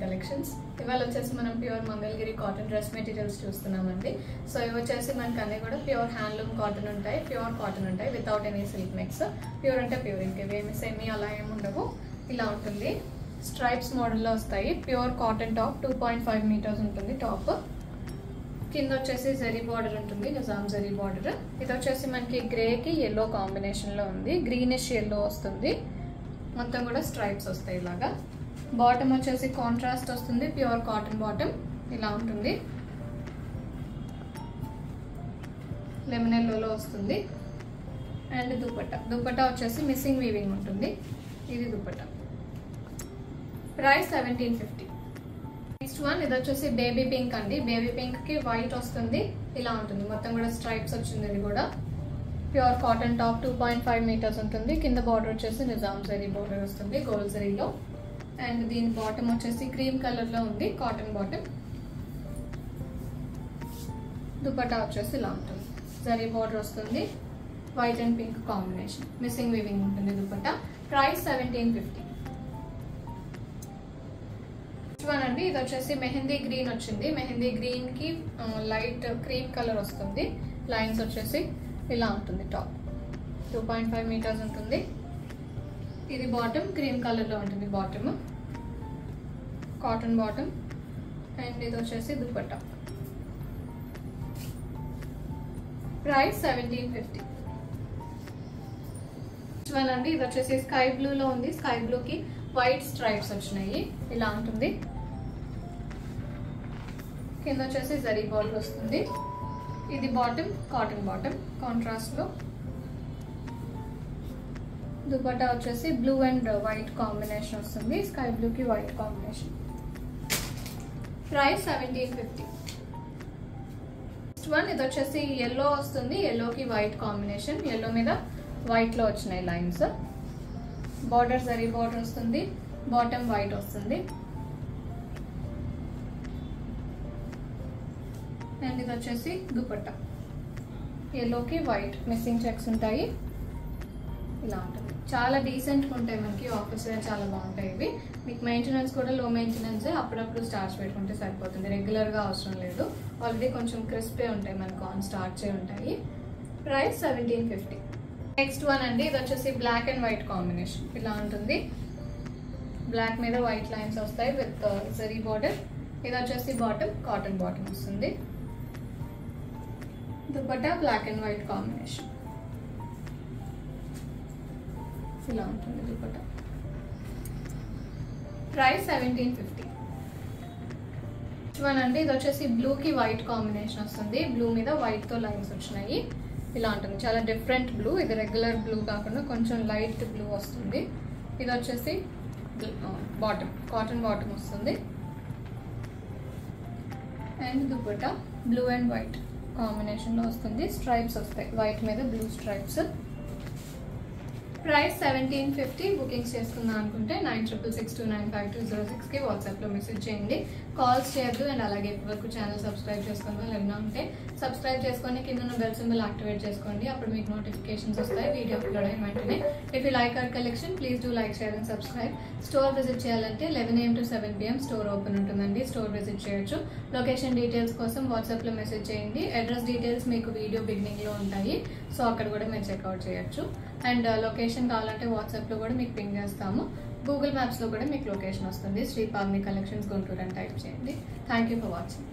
Collections. ఇవాళ వచ్చేసి మనం pure Mangalagiri cotton dress materials చూస్తున్నామండి. సో ఇవి వచ్చేసి మనకి అన్నీ కూడా ప్యూర్ హ్యాండ్లూమ్ కాటన్ ఉంటాయి, ప్యూర్ కాటన్ ఉంటాయి without any silk mix. Pure అంటే ప్యూర్, ఇంకేమి సెమీ అలా ఏమి ఉండవు. ఇలా ఉంటుంది, స్ట్రైప్స్ మోడల్లో వస్తాయి. ప్యూర్ కాటన్ టాప్ 2.5 మీటర్స్ ఉంటుంది. టాప్ కింద వచ్చేసి జరీ బార్డర్ ఉంటుంది, నిజాం జరీ బార్డర్. ఇది వచ్చేసి మనకి గ్రేకి ఎల్లో కాంబినేషన్లో ఉంది, గ్రీనిష్ ఎల్లో వస్తుంది. మొత్తం కూడా స్ట్రైప్స్ వస్తాయి ఇలాగా. బాటమ్ వచ్చేసి కాంట్రాస్ట్ వస్తుంది, ప్యూర్ కాటన్ బాటమ్ ఇలా ఉంటుంది. లెమన్ ఎల్లోలో వస్తుంది. అండ్ దుపట్టా వచ్చేసి మిస్సింగ్ వీవింగ్ ఉంటుంది. ఇది దుపట్టా. ప్రైస్ 1750. నెక్స్ట్ వన్ ఇది వచ్చేసి బేబీ పింక్ అండి. బేబీ పింక్ కి వైట్ వస్తుంది, ఇలా ఉంటుంది. మొత్తం కూడా స్ట్రైప్స్ వచ్చింది. ఇది కూడా ప్యూర్ కాటన్ టాప్ 2.5 మీటర్స్ ఉంటుంది. కింద బార్డర్ వచ్చేసి నిజాం జరీ బార్డర్ వస్తుంది గోల్డ్ జరీలో. అండ్ దీని బాటమ్ వచ్చేసి క్రీమ్ కలర్ లో ఉంది, కాటన్ బాటమ్. దుపట్టా వచ్చేసి ఇలా ఉంటుంది, జరీ బార్డర్ వస్తుంది, white and pink combination, missing weaving ఉంటుంది దుపట్టా. ప్రైస్ 1750. వన్ అండి, ఇది వచ్చేసి మెహందీ గ్రీన్ వచ్చింది. మెహందీ గ్రీన్ కి లైట్ క్రీమ్ కలర్ వస్తుంది. లైన్స్ వచ్చేసి ఇలా ఉంటుంది. టాప్ 2.5 మీటర్స్ ఉంటుంది. ఇది బాటమ్ క్రీమ్ కలర్ లో ఉంటుంది. Bottom cotton bottom. అండ్ ఇది వచ్చేసి దుపట్టా. ప్రైస్ 1750. వన్ అండి, ఇది వచ్చేసి స్కై బ్లూ లో ఉంది. స్కై బ్లూ కి వైట్ స్ట్రైప్స్ వచ్చినాయి, ఇలా ఉంటుంది. కింద వచ్చేసి జరీ బార్డర్ వస్తుంది. ఇది బాటమ్ కాటన్ బాటమ్ కాంట్రాస్ట్ లో. దుపట్టా వచ్చేసి బ్లూ అండ్ వైట్ కాంబినేషన్ వస్తుంది, స్కై బ్లూ కి white combination. Price 1750. Next one ఇది వచ్చేసి ఎల్లో వస్తుంది. ఎల్లోకి వైట్ కాంబినేషన్, ఎల్లో మీద వైట్ లో వచ్చినాయి లైన్స్. బార్డర్ జరీ బార్డర్ వస్తుంది, బాటమ్ వైట్ వస్తుంది. అండ్ ఇది వచ్చేసి దుపట్టా, ఎల్లోకి వైట్ మిస్సింగ్ చెక్స్ ఉంటాయి, ఇలా ఉంటుంది. చాలా డీసెంట్గా ఉంటాయి, మనకి ఆఫీస్ వేర్ చాలా బాగుంటాయి ఇవి. మీకు మెయింటెనెన్స్ కూడా లో మెయింటెనెన్స్, అప్పుడప్పుడు స్టార్చ్ పెట్టుకుంటే సరిపోతుంది, రెగ్యులర్గా అవసరం లేదు. ఆల్రెడీ కొంచెం క్రిస్పే ఉంటాయి, మనకు ఆన్ స్టార్చే ఉంటాయి. ప్రైస్ 1750. నెక్స్ట్ వన్ అండి, ఇది వచ్చేసి బ్లాక్ అండ్ వైట్ కాంబినేషన్, ఇలా ఉంటుంది. బ్లాక్ మీద వైట్ లైన్స్ వస్తాయి విత్ జరీ బార్డర్. ఇది వచ్చేసి బాటమ్ కాటన్ బాటమ్ వస్తుంది. Dupatta black and white combination, ఇలా ఉంటుంది దుపట్టా. ప్రైస్ 1750. వన్ అండి, ఇది వచ్చేసి బ్లూ కి వైట్ కాంబినేషన్ వస్తుంది. బ్లూ మీద వైట్ తో లైన్స్ వచ్చినాయి, ఇలా ఉంటుంది. చాలా డిఫరెంట్ బ్లూ, ఇది రెగ్యులర్ బ్లూ కాకుండా కొంచెం లైట్ బ్లూ వస్తుంది. ఇది వచ్చేసి బాటమ్ కాటన్ బాటమ్ వస్తుంది. And dupatta blue and white combination లో వస్తుంది. స్ట్రైప్స్ వస్తాయి, వైట్ మీద బ్లూ స్ట్రైప్స్. ప్రైస్ 1750. బుకింగ్స్ చేసుకుందాం అనుకుంటే 9662952006 కి వాట్సాప్ లో మెసేజ్ చేయండి. కాల్స్ చేయొద్దు. అండ్ అలాగే ఇప్పటివరకు ఛానల్ సబ్స్క్రైబ్ చేసుకుని వాళ్ళు ఏమైనా ఉంటే సబ్స్క్రైబ్ చేసుకొని కింద బెల్ సింబల్ యాక్టివేట్ చేసుకోండి, అప్పుడు మీకు నోటిఫికేషన్స్ వస్తాయి వీడియో అప్లోడ్ అయిన వెంటనే. If you like our collection please do like, share and subscribe. Store visit చేయాలంటే 11 AM to 7 PM store open ఉంటుందండి. స్టోర్ విజిట్ చేయొచ్చు. లొకేషన్ డీటెయిల్స్ కోసం వాట్సాప్ లో మెసేజ్ చేయండి. అడ్రస్ డీటెయిల్స్ మీకు వీడియో బిగినింగ్ లో ఉంటాయి, సో అక్కడ కూడా మీరు చెక్అవుట్ చేయొచ్చు. అండ్ లొకేషన్ కావాలంటే వాట్సాప్ లో కూడా మీకు పింగ్ చేస్తాము. గూగుల్ మ్యాప్స్ లో కూడా మీకు లొకేషన్ వస్తుంది. శ్రీ పావని కలెక్షన్స్ గుంటూరు అని టైప్ చేయండి. Thank you for watching.